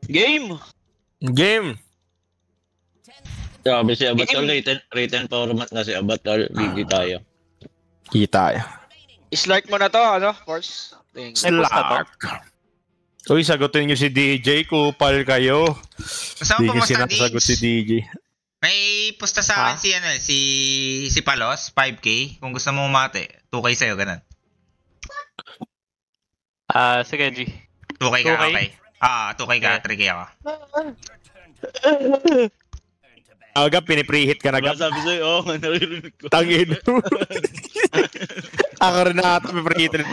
Game! Game! Sabi si Abat tol, written format na si Abat tol, gigi tayo. Kita ya. Slike mo na to, ano? Force. Slack. Uy, sagutin nyo si DJ, kupal kayo. Saan Hindi mo nyo pumunta, sinasagot si Diggs? DJ. May pusta sa akin si Palos, 5K. Kung gusto mo umate, 2K sa'yo, ganun. Sige, G. 2K ka, 2K? okay. 2K ka, 3K ako. Aga, pinipreheat ka na Diba agad. sabi sa'yo, oo, naririnig ko. Tangin. Ako rin na ata pipreheat.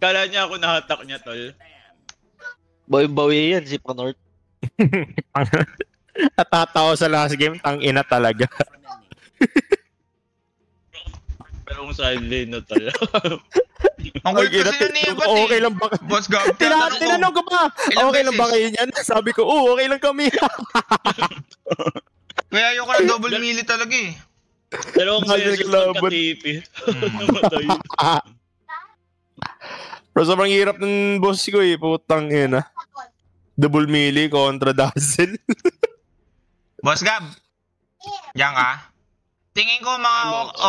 Kala niya ako nahatak niya, tol. Bawi yan, si Panort. Natatawa sa last game, tangina talaga. Pero kung side lane na, tol. Ang gulit kasi na niya, Okay lang ba? Boss Gab, Tinanong ko ba? Ilang Okay lang ba beses? kayo niyan? Sabi ko, oo, okay lang kami. Kaya ayoko na double melee talaga eh. Pero kung Dahil beses kalaban. pagka-TP, namatay. Pero sobrang hirap ng boss ko eh. Putang ina. Double melee kontra Dazzle. Boss Gab, diyan ka. Tingin ko mga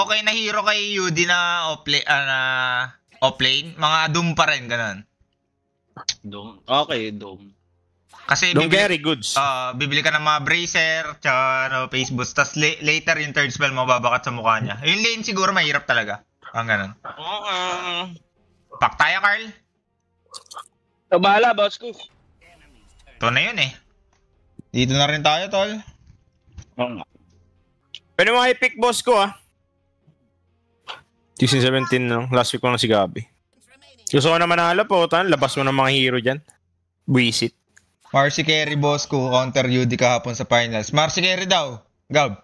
okay na hero kay Yudi na offlane, mga Doom pa rin, ganun. Dome. Okay, Dome. Kasi Don't carry goods. bibili ka ng mga bracer, tsaka face boost, tas later yung third spell mababakat sa mukha niya. Yung lane siguro mahirap talaga. Ang ganun. Pack tayo, Carl. Bahala, boss ko. Ito na yun eh. Dito na rin tayo, tol. Oo nga. Pwede mo i-pick boss ko ah. 16-17 no. Last week ko na si Gabi. Gusto ko na manalo po. Labas mo ng mga hero dyan. Buisit. Marcy carry, boss ko. Counter Yudi kahapon sa finals. Marcy carry daw. Gab.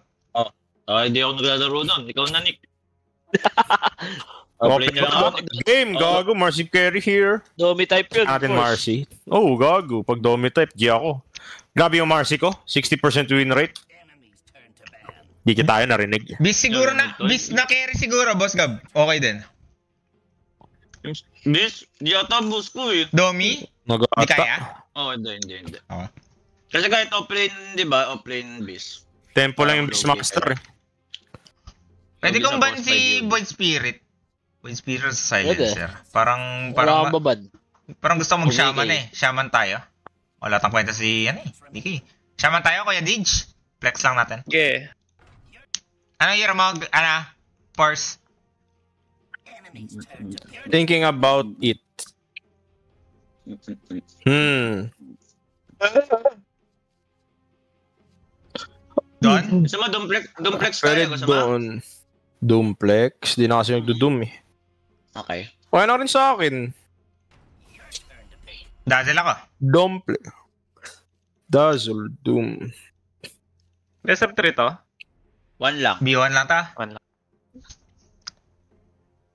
Hindi ako naglalaro nun. Ikaw na, Nick. Okay, Play niya lang ako, Nick. game, gago. Marcy carry here. Domi type yun. Natin of course. Marcy. Oh, gago. Pag Domi type, G ako. Grabe yung Marcy ko. 60% win rate. Di kita tayo narinig. Bis siguro na. Bis na carry siguro, boss Gab. Okay din. Bis, di ata boss ko eh. Domi? Di kaya? Hindi. Okay. Kasi kahit offlane, di ba? Offlane bis. Tempo lang yung Beast Master eh. Pwede Domi kong sa ban boss si fight yun. Void Spirit. Void Spirit sa Silencer. Parang Wala kang babad. gusto mag-shaman Okay. Shaman tayo. Wala tang kwenta si, Diki. Shaman tayo, Kuya Didge. Flex lang natin. Okay. Ano yung Force? Thinking about it. Don? Gusto mo, Dumplex Pwede tayo. Gusto mo? doon. Doomplex. Di na kasi nagdo-doom eh. Okay. Okay na rin sa akin. Dazzle ako. Doomplex. Dazzle. Doom. Best of 3 to? One lang. B1 lang ta.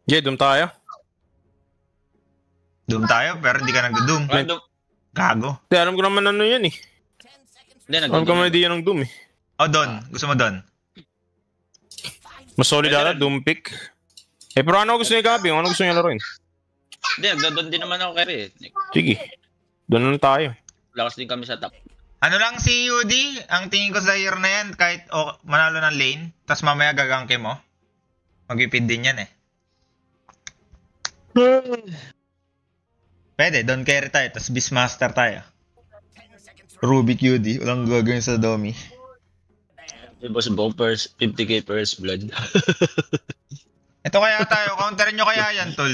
Yeah, doom tayo. Doom tayo, pero hindi ka nagdo-doom. Gago. Hindi, alam ko naman ano yan eh. Hindi, Alam ko naman hindi yan ang doom eh. Don. Gusto mo Don? Mas solid ata, doom pick. Eh, pero ano gusto niya Gabi? Ano gusto niya laruin? Hindi, nagdodon din naman ako carry. Sige. Doon lang tayo. Lakas din kami sa top. Ano lang si Yudi, ang tingin ko sa year na yan, kahit manalo ng lane, tas mamaya gagangke mo, mag-ipid din yan eh. Pwede, Don carry tayo, tas Beastmaster tayo. Rubik Yudi, walang gagawin sa Domi. Si Boss Bumpers, 50k first blood. Ito kaya tayo, counterin nyo kaya yan, tol.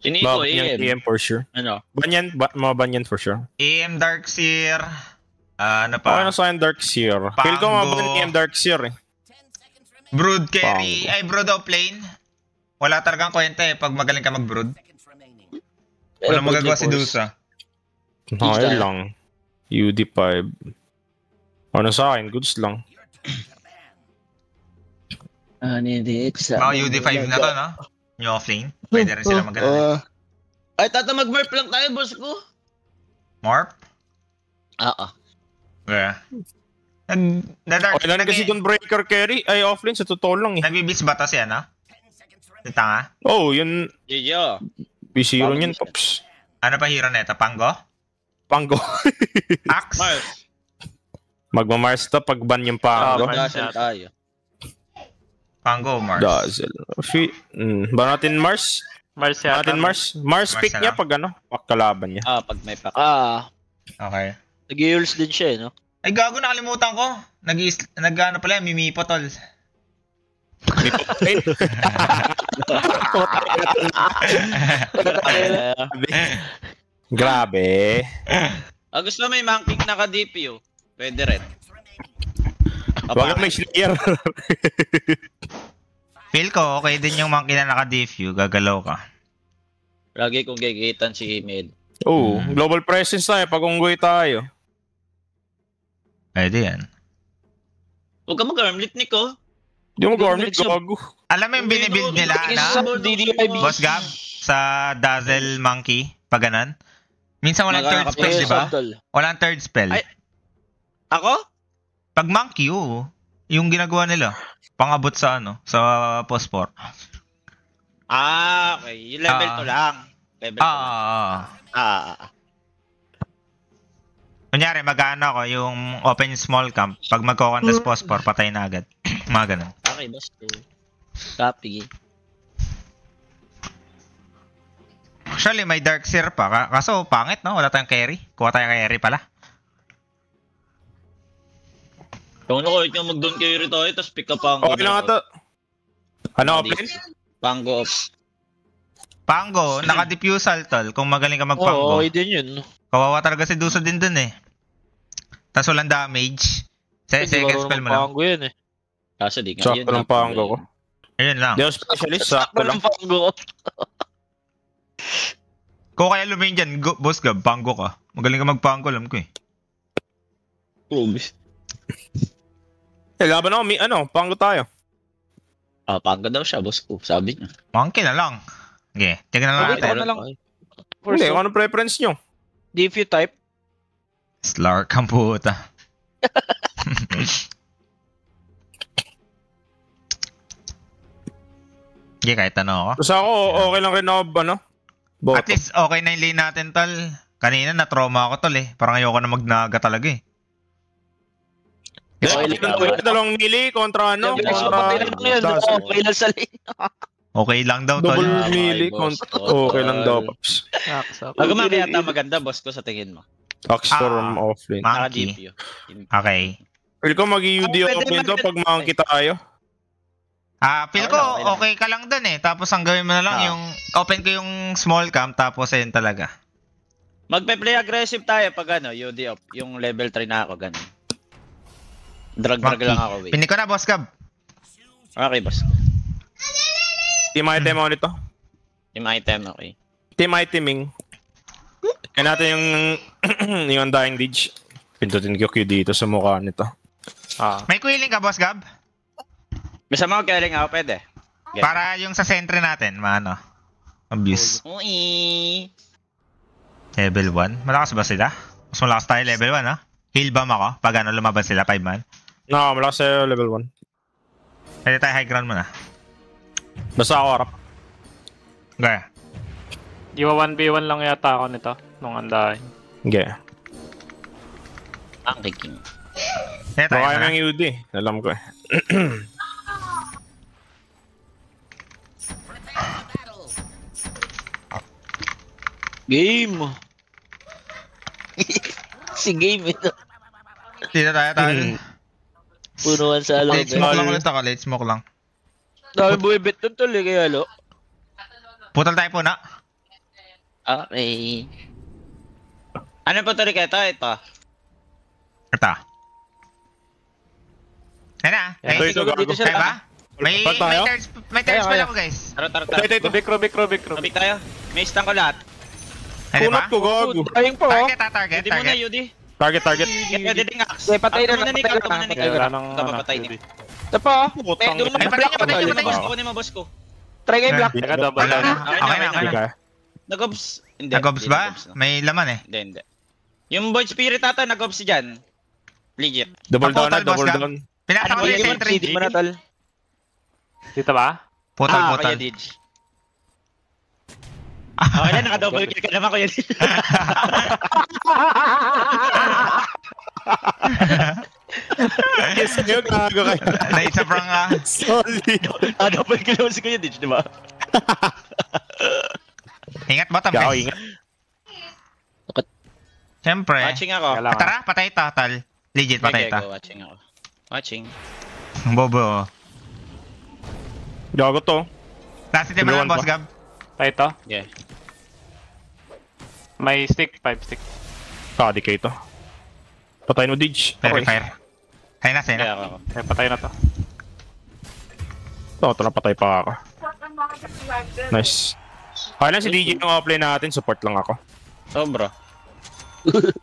Siniko, Banyan AM. EM for sure. Ano? Banyan, mga banyan for sure. AM Darkseer, ano Okay pa? na sa akin Darkseer. Feel ko mga banyan EM Darkseer eh. Brood carry, Pango. ay brood of lane. Wala talagang kwenta eh, pag magaling ka mag-brood. Wala magagawa si Dusa. Okay lang. UD5. Ano sa akin? Goods lang. Mga UD5 na to, no? New offlane. Pwede rin sila magaling. Ay, tata mag-merp lang tayo, boss ko. Morp? Oo. Yeah. Nag-dark. Okay lang kasi doon breaker carry. Ay, offlane sa totoo lang eh. Nag-bibis ba to siya, no? Si Tanga? Oh, yun. Gijo. B0 niyan, Pops. Ano pa hero neta? Pango? Pango. Axe? Mars. Magmamars to pag ban yung Pango. Mars Dazzle yata. tayo. Pango o Mars? Dazzle. Ba natin Mars? Mars Ba yata. natin Mars? Mars Mars pick na niya lang. pag ano? Pag kalaban niya. Pag may pack. Okay. Nag-heals din siya, no? Ay, gago, nakalimutan ko. Nag-ano pala, mimipo, tol. Grabe. Gusto may monkey naka-DPO. Pwede rin. Wag may Slayer. Feel ko, okay din yung monkey na naka-DFU. Gagalaw ka. Lagi kong gigitan si Mid. Oo, global presence tayo. Pag-unggoy tayo. Pwede yan. Huwag ka mag-armlet, Nico. Di mo garment, Hindi mo gago. Alam mo yung binibuild nila, ano? Boss Gab? Sa Dazzle Monkey? Pag ganan? Minsan walang third spell, di ba? Walang third spell. Ay. Ako? Pag Monkey, oo. Yung ginagawa nila. Pangabot sa ano? Sa Pospor. Okay. Yung level 2 lang. Level 2 lang. Kunyari, mag-ano ako, yung open small camp. Pag magko-contest Pospor, patay na agad. Mga ganun. Okay, boss. Copy. Actually, may Darkseer pa. Kaso, pangit, no? Wala tayong carry. Kuha tayong carry pala. Kung ano, ikaw mag-down kayo rito, tapos pick up ang... Okay lang ito. Ano, open? Pango off. Pango, naka-diffusal, tol. Kung magaling ka magpango. Oo, okay din yun. Kawawa talaga si Duso din dun eh. Tapos walang damage. Second spell mo lang. Pango yun eh. Kaso di nga. Sakto ng Pango ko. Ayun lang. Di ako specialist, sakto lang. Pango. Kung kaya lumayan dyan, Boss Gab, Pango ka. Magaling ka magpango, alam ko eh. Promise. Laban ako, Pango tayo. Pango daw siya, boss ko. Sabi niya. Monkey na lang. Okay, tignan na natin. lang. Hindi, kung ano preference nyo? DFU type. Slark ang puta. Okay, kahit ano ako. Tapos ako, okay lang rin ako, Boto. At least okay na yung lane natin, tol. Kanina na-trauma ako, tol eh. Parang ayoko na magnaga talaga eh. Dalawang melee kontra kontra Okay lang sa lane. Okay lang daw, tol. double melee kontra. Okay lang daw, Pops. Pag yata maganda, boss ko, sa tingin mo. Storm offlane. Monkey. Naka-DPU. Okay. Feel ko mag-UD offlane to pag monkey tayo. Feel ko okay ka lang dun eh. Tapos ang gawin mo na lang yung open ko yung small camp tapos ayun talaga. Magpe-play aggressive tayo pag UD up. Yung level 3 na ako, ganun. Drag lang ako, wait. Pinik ko na, Boss Gab. Okay, boss. Team item ako nito. Yung item, okay. Team iteming. Kaya natin yung yung Undying Liege. Pindutin ko Q dito sa mukha nito. May quilling ka, Boss Gab? Basta mga kailing ako, pwede. Okay. Para yung sa sentry natin, maano. Abuse. Ui. Level 1. Malakas ba sila? Mas malakas tayo level 1, ha? Heal bomb ako pag lumaban sila, 5 man. No, malakas sa'yo level 1. Pwede tayo high ground muna. Basta ako harap. Okay. Di ba 1v1 lang yata ako nito? Nung andahin. Okay. Ang kicking. Kaya tayo Baka na. yung UD. Alam ko eh. Game! Si game ito. Dito tayo, tayo. Punuan sa along. Late smoke lang ulit ako, late smoke lang. Dami buwibit nun tuloy kaya lo. Putal tayo po na. Okay. Ano pa ito, Riketo? Ito. Ito. Ayan na. Ito, gago. Kaya ba? May Ba't tayo? third spell ako, guys. Tara. Ito. Rubik. Sabik tayo. May stun ko lahat. Ay, di ba? Kunat ko, gago. Ayun po. Target. Yudi muna, Yudi. Target. Pwede din nga. Patay na, Patay na. Wala nang Kapapatay ano, ni. Ito pa. Putang. Ay, patay niyo. Kunin mo, boss ko. Try kayo black. Teka, double Wala lang. na. Okay na. Okay. Nag-obs. Hindi. Nag-obs hindi ba? nag-obs, no. May laman eh. Hindi. Yung Void Spirit ata, nag-obs dyan. Legit. Double down na, Total, boss, double Gab. down. Pinasa ko yung sentry. CD mo na tol. Dito ba? Putal. Kaya Didge. Okay na, naka-double kill ka naman Kuya Neil. Yes, sa'yo, gago kayo. Naisa prang Solid. Double kill naman si Kuya Neil, di ba? Ingat bottom Gago, guys. ingat. Siyempre. Watching ako. Kailangan. Tara, patay ito, tol. Legit, patay Okay, ito. go, watching ako. Watching. Bobo. Gago to. Last item na lang, Everyone boss pa. Gab. Tayo to. Yeah. May stick, 5 stick. Kadikay to. Patayin mo, Didge. Verifier. Ayun na, Kaya sa'yo ako. Okay, patay na to. Ito, patay pa ako. Nice. Okay lang si DJ yung offline natin, support lang ako. Sobra.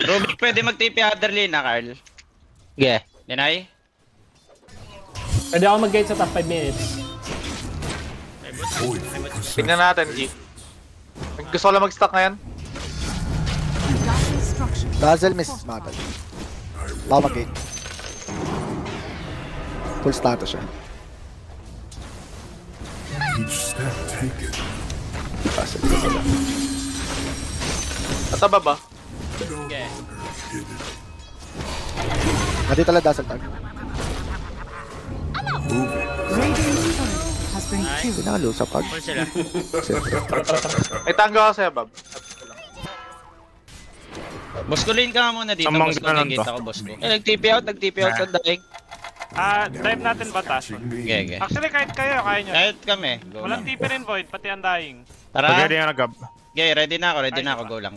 Rubik, pwede mag-TP other lane na, Carl. Yeah. Deny? Pwede ako mag-gate sa top 5 minutes. Tignan natin, G. Gusto ko lang mag-stock ngayon. Dazzle miss magal. Baka mag-gate. Full status siya. Dazzle. Nasa baba. Okay. Nandito tala dazzle tag. Hindi nakalo sa pag. Full sila. May tango ako sa'yo, Bob. Boss ko lane ka nga muna dito. Samang Boss ko ganun lane to. kita ko, boss ko. Nag-TP out sa daig. Dive natin ba taas? Okay, okay. Actually, kahit kayo, kaya nyo. Kahit kami. Go Walang lang. TP rin void, pati ang dying. Pagkaya Tara. na Gab. Okay, ready na ako. Go lang.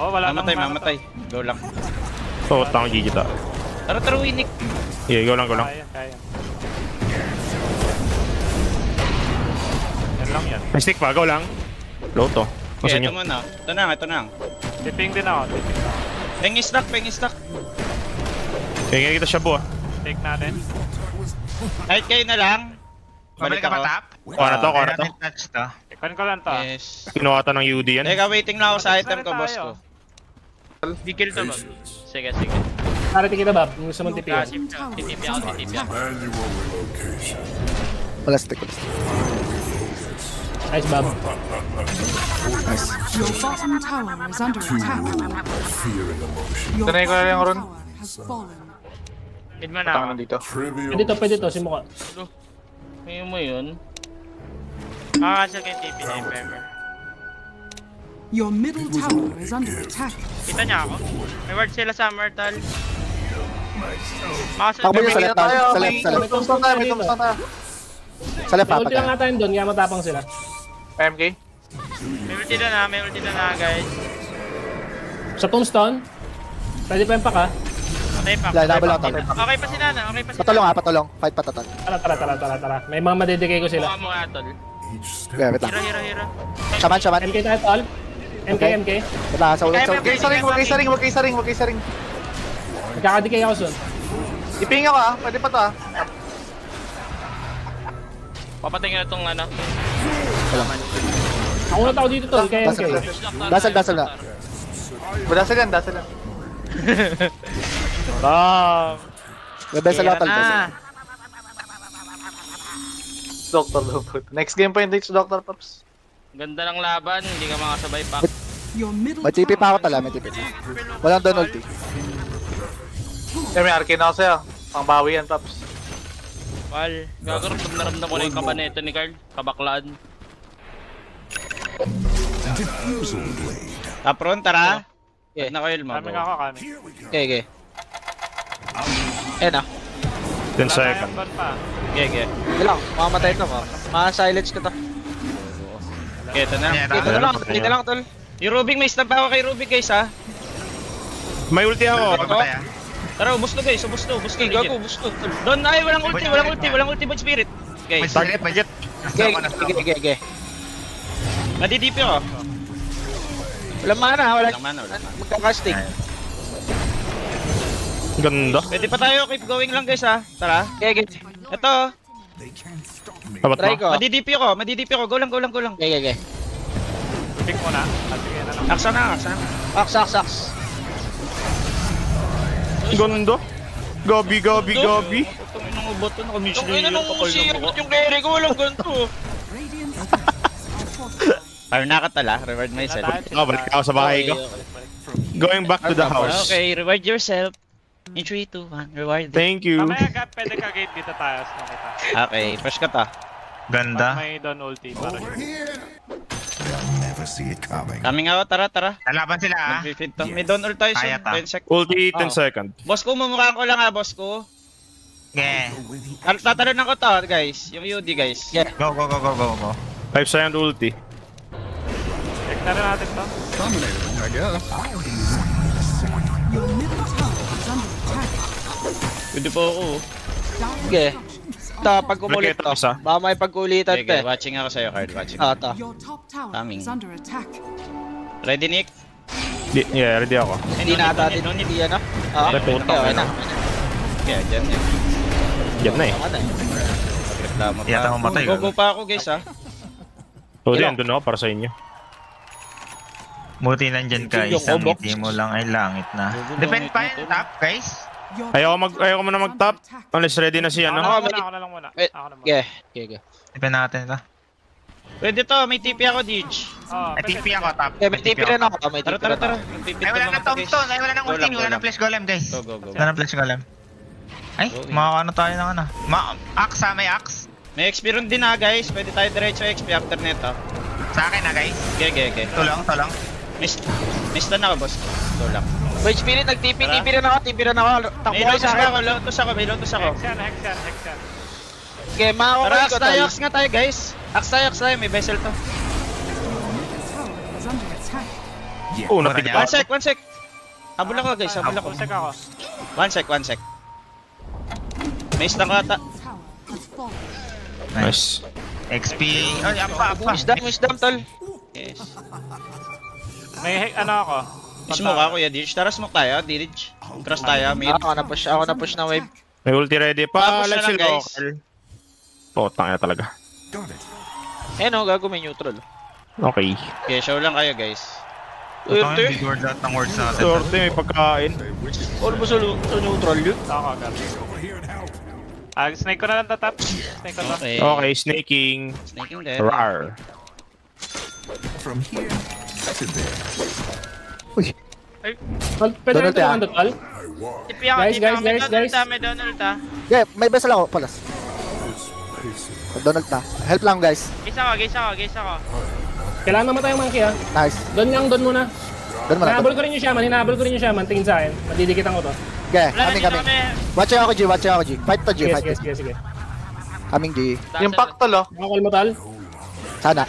Oh, wala Mamatay, nang mamatay. Go lang. So, tang GG ta. Tara, Winnick. Yeah, go lang. Kaya. Yan lang yan. May stick pa, go lang. Low to. Okay, Kasi ito nyo. muna. Ito na. Tipping din ako. Pengi stock. Kaya kita siya buha. Take natin. Kahit kayo na lang. Pabalik ka ba, tap? Kuha na to. Natin touch to. Ikan ko lang to. Yes. Kinuha ta ng UD yan. Teka, waiting lang ako sa item ko, boss ko. Di kill to, Bob. Sige. Parati kita, Bob. Kung gusto mong tipiyan. TTP ako. Wala stick. Nice, Bob. Nice. Your bottom tower is under attack. Your Tanay ko na lang, Ron. tower has fallen. Mid man Tango nandito. Pwede to. Simuka. Ngayon mo yun. Makakasal kayo TP na yung Pepper. Your middle tower is under attack. Kita niya ako? May ward sila sa Myrtle. Takbo nyo sa left Tayo, sa may left, sa left. tombstone tayo, may tombstone tayo. Sa left, May ulti lang papatay. nga tayo doon, kaya matapang sila. MK. May ulti na guys. Sa tombstone, pwede pa yung paka. Patay pa. Double lang, double. Okay pa si Nana, Patulong. Fight patatan. Tara. May mga madedicay ko sila. Mukha mo nga, tol. Yeah, wait lang. Hero. Shaman. MK tayo, tol. MK. Wait lang, sa ulo. Huwag kayo sa ring. Nagkakadikay ako soon. Iping ako pwede pa to Papatay nga itong ano. Ako na tao dito, tol. Kaya MK. Dazzle na. Dasal yan. May best lang, tol. Doctor daw po. Next game pa yung dates, Dr. Pops. Ganda ng laban, hindi ka makasabay pa. Your middle May TP tower pa ako tala, may TP. Walang doon ulti. May arcane ako sa'yo. Pangbawi yan, Pops. Pal, gagaramdam na ramdam ko na yung kaba nito ni Carl. Kabaklaan. Tapron, tara. Yeah. Na coil mo. Kami nga ako, kami. Okay. Eh na. 10 seconds. Ban pa. Okay. Hindi lang, mamamatay ito mo. Ma-silence ko to. Okay, ito na. Yeah, Ito lang, tol. Yung Rubik, may stamp ako kay Rubik, guys, ha. May ulti ako. Patay ah. Tara, ubos to, guys. Ubos to. Gago, ubos to. Doon, ay, walang ulti, but spirit. May Guys, spirit, budget. Okay. nadidip ako. Walang mana, Walang mana. magkakasting. Ganda. Pwede pa tayo, keep going lang, guys, ha. Tara. Okay. Ito, Tabat Try mo. ko. madidip ako. Go lang. Okay. Pick mo na. Sige na lang. Aksa na. Aks. Ganda. Gabi. Itong inungubot to, naka-mission yung kapal ng mukha. Yung carry ko, walang ganito. Radiant's structures are fortified. Fire na ka tala, reward myself. Oh, balik ako sa bahay ko. Going back to the house. Okay, reward yourself. In 3, 2, 1, reward. Thank you. Mamaya ka, pwede ka gate dito tayo. Nakita. Okay, push ka ta. Ganda. May doon ulti para Coming out, tara. Lalaban sila ah. Mag-feed to. May down ult tayo Kaya soon. ta. 10 sec. Ulti 10 second. Boss ko, mumukhaan ko lang ha, boss ko. Yeah. Tatalunan ko to, guys. Yung UD, guys. Yeah. Go. 5 second ulti. check na rin natin to. Your middle tower is under attack. Pwede po ako. Sige. Ta, pag umulit to. Isa. Baka may pag-ulitan Okay, te. watching ako sa'yo, Card. Watching. Ta. Your top tower Coming. is under attack. Ready, Nick? Yeah, ready ako. Hindi na ata din. Hindi yan ah. Okay na. Okay, dyan yan. Yan na eh. Reklamo pa. Yata mamatay. Go pa ako, guys, ha? So, din, doon ako para sa inyo. Buti nandyan ka, isang ngiti mo lang ay langit na. Defend pa yung top, guys. Your Ayoko muna mag-top. Unless ready na si ano. Ako na lang muna. Wait. Ako na muna. Okay. Defend natin ito. Pwede to, may TP ako, Dij. Oh, May TP ako, top. Okay, may TP rin ako. May TP Tara. rin ako. Mag-TP Ay, wala to, nang mga guys. tombstone. Ay, wala nang ulti. Wala nang flash golem, guys. Go. Wala nang flash golem. Ay, makakano tayo ng ano. Axe ha, may axe. May XP rin din ha, guys. Pwede tayo diretso XP after neto. Sa akin ha, guys. Okay. Tulong. Miss na ako, boss. Ito lang. Wait, Spirit, nag-TP rin ako. Takbo May kayo lotus sa akin. ako, may lotus ako. Hex yan. Okay, Tara, makakulit axe ko tayo, tayo. axe nga tayo, guys. Axe tayo, may vessel to. tower is under attack. Oh, natigil 1 ako. sec. Habol ako, guys, habol ako. Check ako. 1 sec. May stun ka ata. Tower has fallen. Nice. XP. Ay, apa. Wisdom, tol. Yes. May ano ako. Smoke ako, ya, Dij. Tara, smoke tayo, Dij. Cross tayo, mid. Ako na push na wave. May ulti ready pa. Tapos na Let's lang, guys. local. Oh, tanga talaga. Eh no, gago may neutral. Okay. Okay, show lang kayo, guys. Ito yung big words at ng words natin. Sorte, may pagkain. Ano ba sa neutral yun? Ako agad. Snake ko na lang tatap. Snake ko na. Okay. Okay, snaking. Snaking din. Rar. Pwede Donald, rin tulungan to, tol? Guys. Yeah, may vessel ako, palas. Donald na. Help lang guys. Gaze ako. Kailangan mamatay yung monkey, ha? Nice. Doon muna. Doon mo na. Hinahabol ko rin yung shaman. Tingin sa akin. Madidikitan ko to. Okay, kami. Watching ako G. Fight to G, fight to G. Sige. Coming G. Impact tol, oh. Makakal mo, tol? Sana.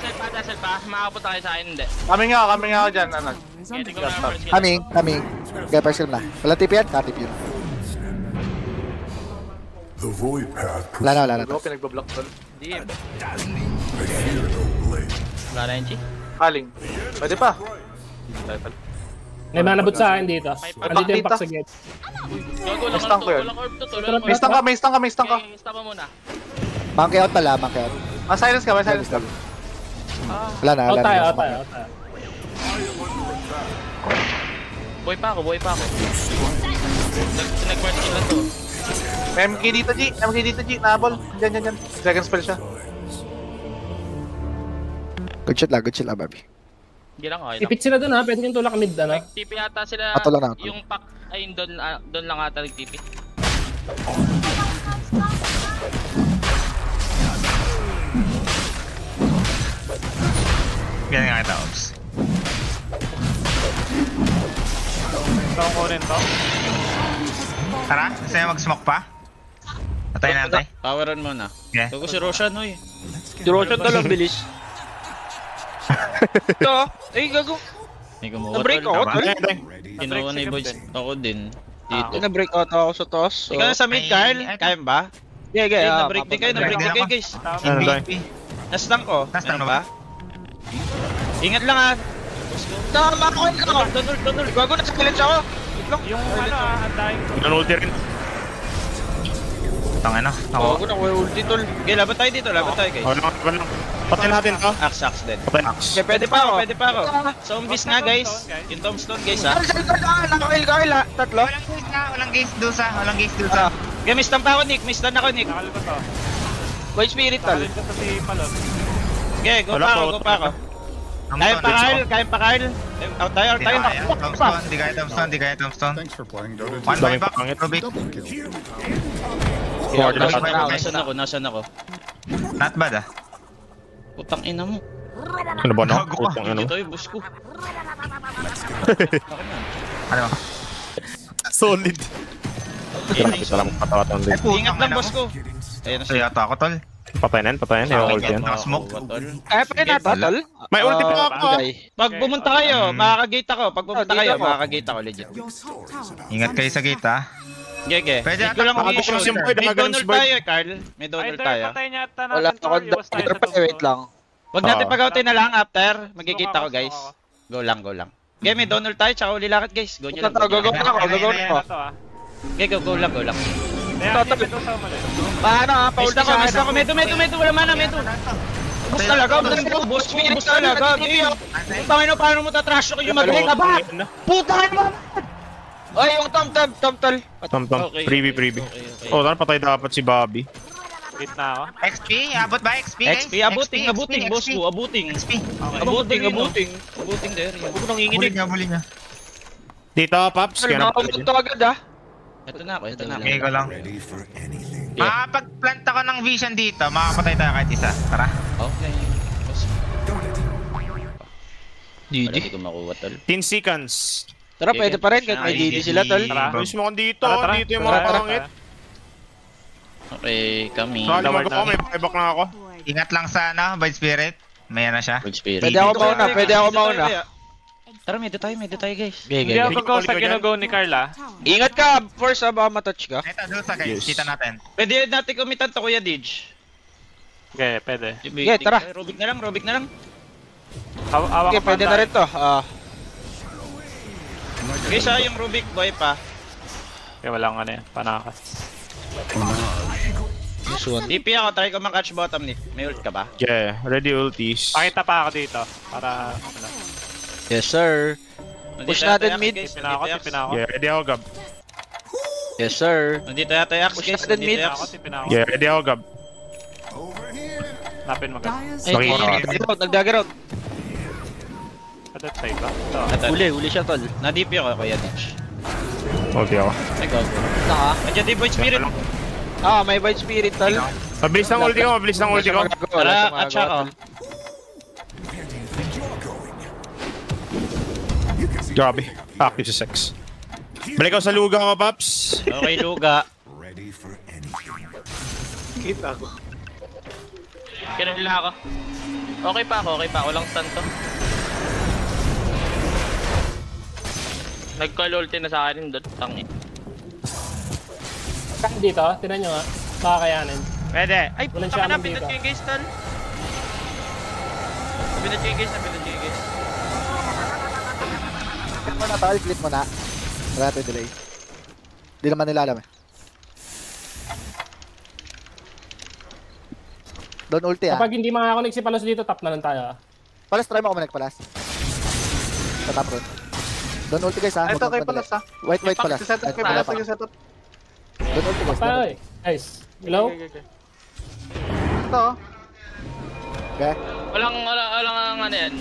Coming ako dyan, ano. Is under attack. Coming. Okay, first kill na. Wala tip yan? Ka-tip yun. Wala na. Go, pinagbablock tol. Wala na yung G. Aling. Pwede pa. May manabot sa akin dito. Andito yung pack sa gate. Stun ko yun. May stun ka. Monkey out pala, monkey out. Silence ka. Wala na. Out tayo. Buhay pa ako. Nag-first kill na to. May MK dito G. Nahabol. Diyan. Second spell siya. Good shot lang, baby. Hindi lang okay. Ipit sila dun, ha? Pwede yung tulak mid, ano? TP ata sila. Ato lang na. Yung pack ay doon lang ata nag-TP. Ganyan nga kita, Ops. Ito ko rin to. Tara, gusto niya mag-smoke pa? Patay natin. Poweran mo na. Okay. Bago si Roshan, hoy. Si Roshan tol, ang bilis. Ito, gago. May kumuha. Na-break out, Tama. Kinuha na yung boys. Ako din. Dito. Na-break out ako sa toss. Ikaw na sa mid, Kyle. Kaya ba? Yeah, Na-break din kayo, guys. Ano tayo? Naslang ko. Naslang Meron na ba? Ingat lang ha. Tama ko ako. Donald. Gago na sa kilits ako. Yung andahin ko. Nanulti rin. Tangin na. Gago na, may ulti tol. Okay, laban tayo dito, guys. Ano lang. Patay natin to. Axe din. Patay axe. Okay, pwede pa ako. Zombies nga, guys. Yung tombstone, guys, ha. Nakakil ha. Tatlo. Walang gaze dusa. Okay, mistan pa ako, Nick. Mistan ako, Nick. Nakal ko to. White spirit tol. Nakal ko to si Palot. Okay, go pa ako. Kaya pa Kyle, kaya pa Kyle. Out tayo, out tayo. Tombstone, di kaya Tombstone. One by back, Rubik. Nasaan ako? Not bad ah. Putang ina mo. Ano ba no? Gago ka. Putang ina mo. Ito yung boss ko. Ano? Solid. Kita lang patawatan din. Ingat lang boss ko. Ayun na So yata ako tol. Patayin yung ult yan. Naka-smoke. Kaya pa rin natin, tol. May ulti pa ako. Pag pumunta kayo, makakagate ako. Pag pumunta kayo, makakagate ako legit. Your top tower. Ingat kayo sa gate ah. Gege. Pwede Need ko lang ata- mag-issue. Ako May yung donor bird. tayo, Carl. May donor Either tayo. patayin yata Wala natin to ako or iwas tayo dagger sa pa eh, wait Tombstone. lang. Wag natin Oo. pag-outin na lang after. Magigita Smoke ko ako, guys. smoke ako. Go lang. Okay, may donor tayo, tsaka uli lakad guys. Go nyo lang. Go, go, go. Ayan na to ah. Okay, go lang. Kaya hindi ito sa umalis. Paano ha? Paul Basta ko. Medo. Wala mana, medo. Bus talaga. Bus talaga. Pangino, paano mo tatrash ko yung mag-break ka ba? Putahan mo! Ay, yung tom. Tom. Okay. Freebie. Okay. Oh, patay dapat si Bobby. Hit na ako. XP, abot ba XP guys? XP, abuting, boss ko. Abuting. XP. Abuting there. Huwag ko nanginginig. Buli nga. Dito, Paps. Kaya na Nakapunto agad ha. Ito na ako. Okay ko lang. Makapag-plant ako ng vision dito, makapatay tayo kahit isa. Tara. Okay. Hindi ko makuha tol. 10 seconds. Tara, pwede pa rin kahit may DD sila, tol. Tara. Ayos mo kung dito. Tara. Dito yung mga pangit. Okay, kami. Sali mag ako. May buyback na ako. Ingat lang sa ano, Void Spirit. May ano siya. Good spirit. Pwede ako mauna. Tara, medo tayo guys. Hindi ako go sa ginugo ni Carla. Ingat ka, first baka matouch ka. Ito, doon sa guys. Yes. Kita natin. Pwede natin kumitan to Kuya Didge. Okay, pwede. Okay, tara. Rubik na lang. Hawak Okay, ko pwede na rin to. Okay, siya yung Rubik boy pa. Okay, walang ano yan. Panakas. DP ako, try ko mag-catch bottom ni. May ult ka ba? Yeah, ready ultis. Pakita pa ako dito. Para ano. Yes, sir. Push natin mid. Tipin ako. Yeah, ready ako, Gab. Yes, sir. Nandito yata yung Axe Push guys. natin mid. Tipin ako. Yeah, ready ako, Gab. Napin mo agad. Dyer's Nakikita. Nag-dagger out. Adat tayo ba? Ito. Huli siya, tol. Na-DP ako Kuya Didge. Okay ako. Ay, go. Naka. Nandiyan din Void Spirit. May Void Spirit, tol. Mabilis ng ulti ko. Tara, at siya ako. Grabe. Active si Sex. Balik ako sa luga ko, Paps. Okay, Luga. Kita ko. Kinula ako. Okay pa ako. Walang stun to. Nag-call ulti na sa akin doon. Tangi. Kaya dito, tinan nyo nga. Makakayanin. Pwede. Ay, Walang taka na, shaman pinot dito. ko yung guys, tol. Pinot ko yung guys. Click mo na, tol. Click mo na. Wala natin delay. Di naman nila alam eh. Doon ulti ah. Kapag hindi makakonek si Palos dito, tap na lang tayo. Palas, try mo kumonek palas. Sa top road. Doon ulti guys ha. Ito kay Palas ha. Wait palas. Setup kay Palas. Setup. Doon ulti guys. Tayo eh. Guys, hello? Ito. Okay. Walang ano yan.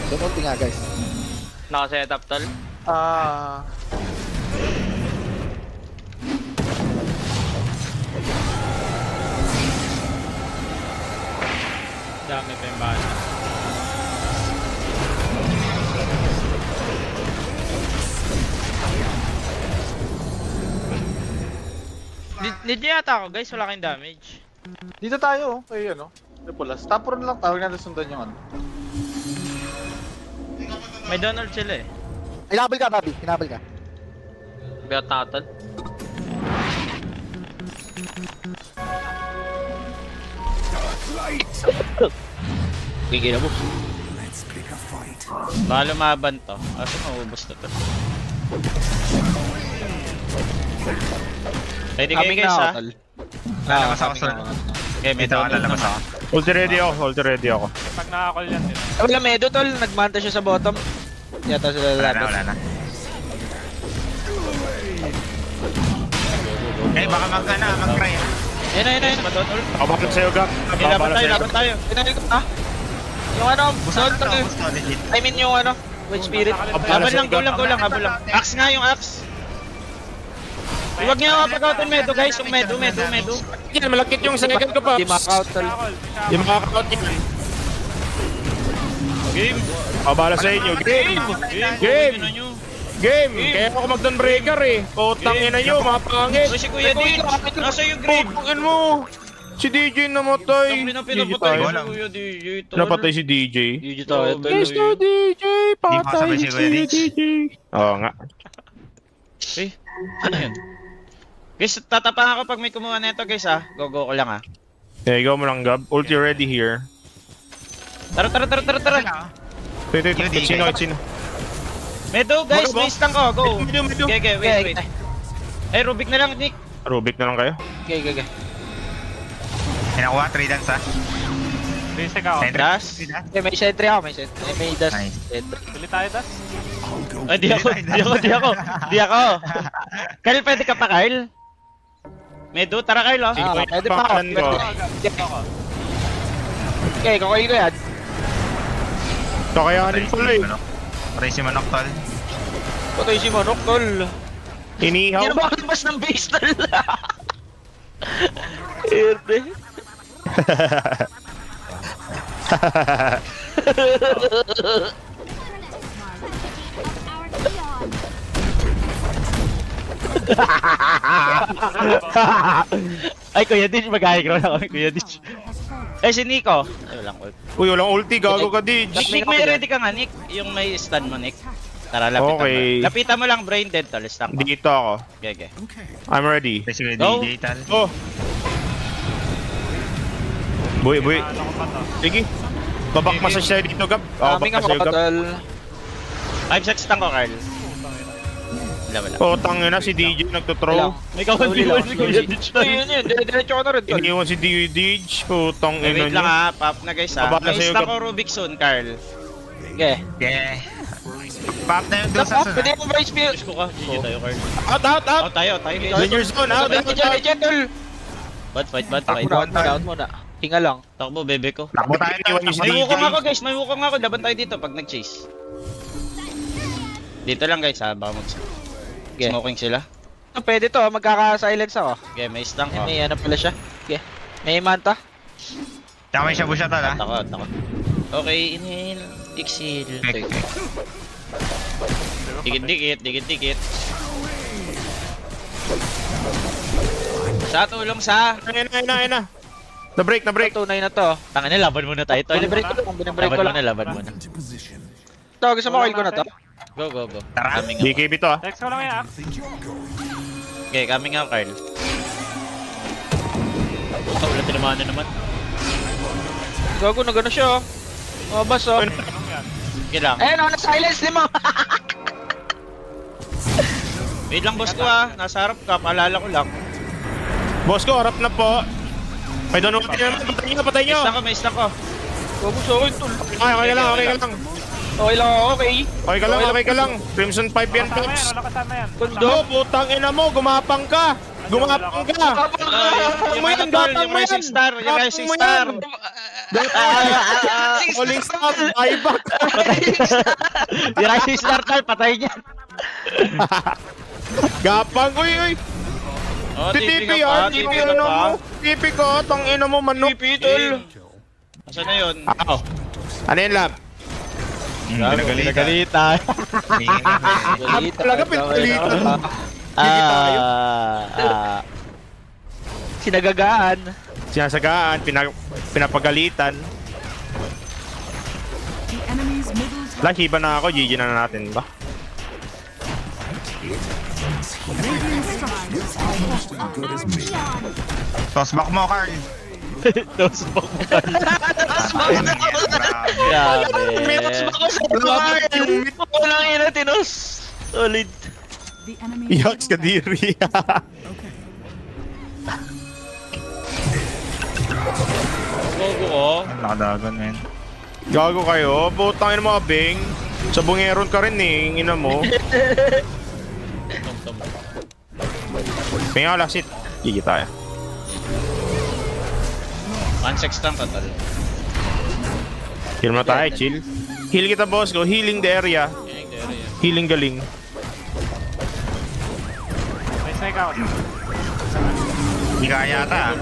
Doon ulti nga guys. Naka-setup tol. Dami pa yung bala. Need niya yata ako guys, wala kayong damage. Dito tayo, kay ano. Kay Palas. Top run lang tayo. Natin sundan yung ano. May Donald sila eh. Hinabol ka, Bobby. Hinabol ka. Bigat na tol. Gigila mo. Baka lumaban to. Kasi maubos na to. Ready kayo guys ha? Lalabas ako sa... Okay, may Dito ako, Donald lalabas naman. ako. Ulti ready ako. Pag nakakall yan din. Wala medo tol. Nagmanta siya sa bottom. Yata sila lalabas. Wala na. Eh, baka mag-try ha. Yan na, madon ult. Ako bakit sa'yo, Gab. Laban tayo. Pinahil ko na. Yung ano, Busan Zoltan na eh. to, legit. I mean yung ano, Witch Spirit. Laban lang, go lang, habol lang. Axe nga yung axe. Huwag niyo mapag-outin Medo guys, yung Medo. Yan, malakit yung second ko, Paps. Di maka-out tol. Yung makaka-count yun. Game. Abala sa inyo. Game! Game! Kaya ako mag-down breaker eh. Putang ina nyo, mga pangit. So si Kuya Din, nasa yung grave. Putangin mo! Si DJ namatay. Pinapatay ko Kuya DJ. Napatay si DJ. DJ tayo. Mr. DJ! Patay Hindi si ko kasabay si DJ! Oo nga. Eh, ano yun? Guys, tatapahan ako pag may kumuha na ito guys ha. Go ko lang ha. Okay, go mo lang, Gab. Ulti ready here. Tara. Wait, sino? Medo guys, may stang ko. Go. Medo. Okay, wait. Eh, Rubik na lang, Nick. Rubik na lang kayo. Okay. Pinakuha, 3 dance ha. Basic ako. Sentry. Das. Okay, may sentry ako, may dash. Nice. Sentry. Pili tayo, Das. Ay, di ako. Kyle, pwede ka pa, Kyle? Medo, tara Kyle oh. Pwede pa ako. Okay, kukuhin ko yan. Kakayanin pala eh. Patay si Manok, tol. Patay si Manok, tol. Inihaw. Yan ba mas ng base tol? Erde. Ay, Kuya Ditch, mag-high-ground ako, Kuya Ditch. Eh, si Nico. Ay, walang ult. Uy, walang ulti. Gago ka, Dij. Nick, may ready ka nga, Nick. Yung may stun mo, Nick. Tara, lapitan Okay. mo. Lapitan mo lang, brain dead, tol. Stack mo. Dito ako. Okay. I'm ready. Patay si Kuya Go. DJ, tal. Oh! Buy. Ano ko pa to? Sige. Babak massage tayo dito, Gab. Aming Babak ako, sa'yo, Gab. tol. 5 sets stun ko, Carl. Wala. Oh, tangina si DJ nagtutroll. May kawal-biwal si Kuya Ditch. Yun. Dire-diretso ko na rin, tol. Iniwan si DJ. Putang Eh, ina wait lang niyo. ha, pop na guys ha. Babala May sa'yo, stun Gab. ko Rubik soon, Carl. Okay. Yeah. Pop na yung Stop, dosas pwede na. mo ba spirit? Diyos ko ka, GG tayo, Carl. Out! Oh, tayo. In your zone, out! Legit, tol. Bad fight. Out muna. Hinga lang. Takbo, bebe ko. Takbo tayo, Iniwan niyo si May DJ. wukong ako guys, laban tayo dito pag nag-chase. Dito lang guys ha, baka Okay. smoking sila. Pwede to, magkaka-silence ako. Okay, may stun ko. May ano pala siya. Okay. May manta. Tsaka may shabu siya, tol ha. Takot. Okay, inhale, exhale. Okay. Dikit. Sa tulong sa. Ayun na. Na-break. Tunay na to. Tanga na, laban muna tayo. Binibreak ko lang. Laban muna. Ito, gusto mo kill ko na to? Go. Tara. Coming out. BKB to ah. Text ko lang yan, Okay, coming out, Carl. Wala tinamaan na naman. Gago na gano'n siya, oh. Oh, bas, oh. Okay lang. Ayun, oh, na-silence, lima. Wait lang, boss ko ah. Nasa harap ka, paalala ko lang. Boss ko, harap na po. May doon naman patay nyo. May stun ko. Gago sa akin, tol. Okay ka lang. Okay ka lang. Crimson 5 yan, Peps. Wala kasama yan. Kundo, putang ina mo, gumapang ka. Yung Rising Star. Calling star, buyback. Yung Rising Star, tal, patay niyan. Gapang, uy. Oh, TP yan, TP ko, tang ina mo, manok. TP, tol. Asa na yun? Ano yun, Lab? Pinagalitan. Talaga pinagalitan. Sinagagaan. Sinasagaan, pinapagalitan. The enemy's middle tower. Flash, iba na ako, GG na natin ba? Radiant structures Toss back mo, Carl. Toss back mo, Carl. Grabe. Walang ina, tinos. Solid. The enemy. Yaks ka diri. Gogo ko. Nakadagan, man. Gago kayo, butangin mo abing. Sa bungeron ka rin eh, ina mo. Pinga, last hit. GG tayo. 1-6 lang total. Heal mo tayo, chill. Heal kita, boss ko. Healing the area. Healing galing. May snake out. Hindi kaya ata.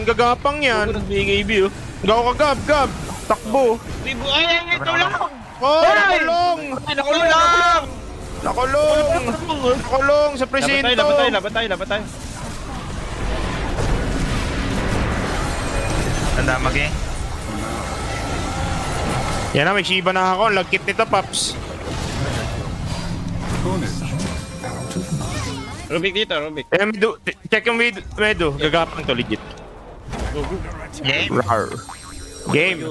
Gagapang yan. BKB oh. Gaw ka, gab. Takbo. Ay, ito lang! Oh, nakulong! Nakulong lang! Nakulong sa presinto. Laban tayo. Tanda magi. Yan na, may Shiba na ako. Lagkit nito, Paps. Rubik dito, Rubik. Medu, check yung Medu. Gagapang to, legit. Game. Rar. Game.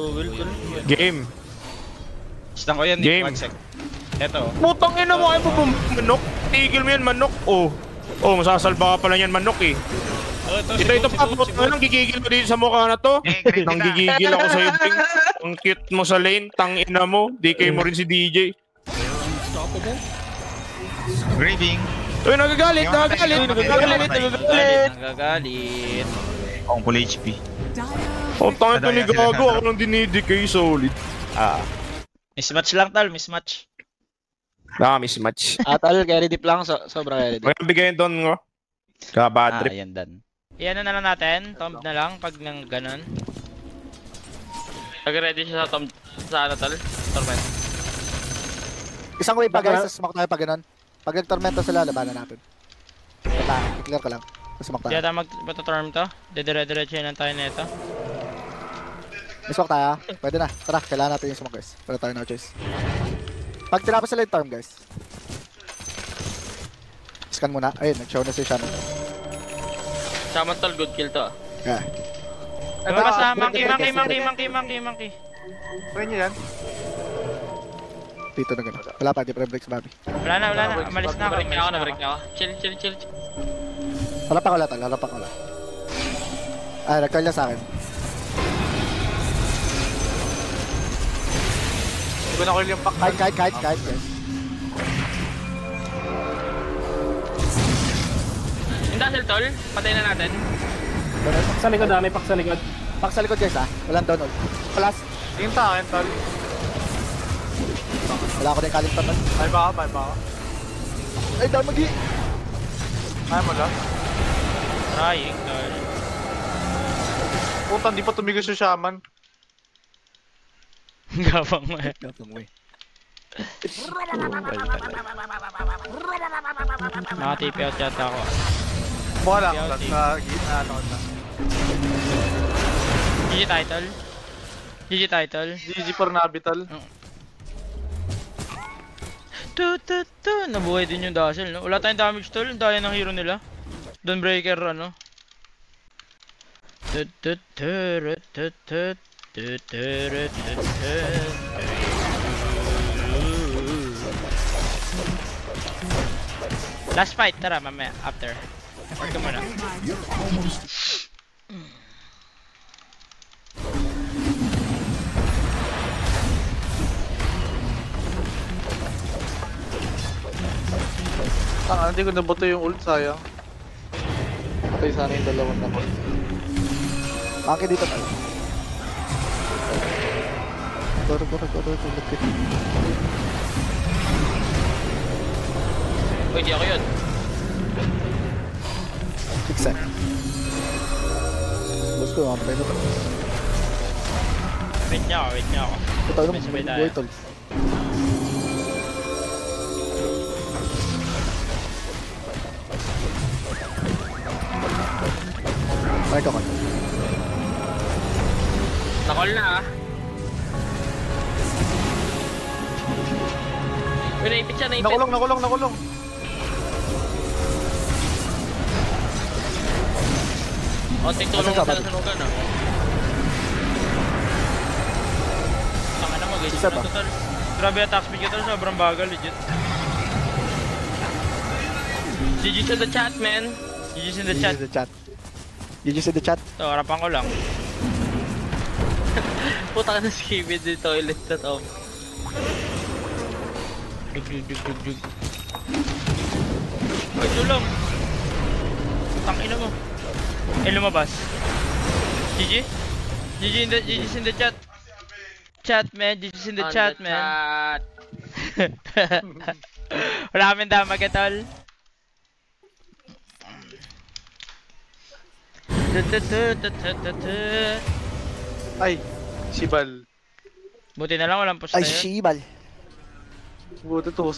Stang ko yan, Game. 1 sec. Eto. Putang ina mo, ay mo manok. Tigil mo yan, manok. Oh, masasalba ka pala yan, manok eh. Ito pa, nang gigigil mo dito sa mukha na to. Nang gigigil ako sa'yo, Ding. Ang cute mo sa lane, tang ina mo. DK mo rin si DJ. Grieving. Uy, nagagalit. Ang full HP. Oh, tangin to ni Gago. Ako nang dinidikay solid. Mismatch lang tal, mismatch. Mismatch. Tal, carry dip lang. Sobrang carry dip. May bigayin doon ko. Bad trip. Ayan dan. Iyan na lang natin, tomb na lang pag nang ganun. Nag-ready siya sa Tom, sa ano tol? Torment. Isang way pa guys, smoke tayo pag ganun. Pag nag-tormento sila, labanan natin. I-clear ko lang. Smoke tayo. Di ata mag-torm to. Dire-diretso lang tayo nito. May smoke tayo. Pwede na. Tara, kailangan natin yung smoke guys. Wala tayo no choice. Pag tinapos sila yung torm guys. Scan muna. Ayun, nag-show na si Shaman. Shaman tol, good kill to. Yeah. Lumabas na, monkey. Pwede nyo yan. Dito na gano'n. Wala pa, di pa break sa Bobby. Wala na. Umalis na ako. Nabreak na ako. Chill. Wala pa ko lang. Nag-call na sa akin. Hindi ko na-kill yung pack. Kite guys. Yung dazzle tol, patay na natin. Pak sa likod may pak sa likod. Pak sa likod guys walang down ult. Plus, Tingin sa akin, tol. wala ako na yung kalimtan tol. May ba ako? Ay, down magi! Kaya mo lang. Trying, tol. Puta, di pa tumigil si Shaman. Gapang mo eh. Naka-TP out yata ako. Buka lang, sa gitna na. GG title. GG for Nabi, tol. Nabuhay din yung dazzle, no? Wala tayong damage tol, dahil ng hero nila. Dawnbreaker, ano? Last fight, tara mamaya, after. Or ka muna. Hindi ko naboto yung ult, sayang. Patay sana yung dalawang naman. Monkey dito tayo. Go. Uy, di ako yun. 6 sec. Let's go, ampay na to. Wait niya ako. Ito naman, may buhay tol. Mark ako. Nakall na ah. Uy, naipit siya. Nakulong. Onting tulong sa nasunugan ah. Tama na mag-edit Isa na ba? total. Grabe attack speed ko tol, sobrang bagal, legit. GG's in the chat, man. GG's in the chat. GG's in the chat. Ito, harapan ko lang. Puta ka na skibid di toilet na to. Dug. Ay, tulong. Tangina mo. Lumabas. GG? GG's in the chat. Chat, man. GG's in the chat, man. Wala kaming damage at all. Ay, Shibal. Buti na lang walang push tayo. Ay, Shibal. Buti to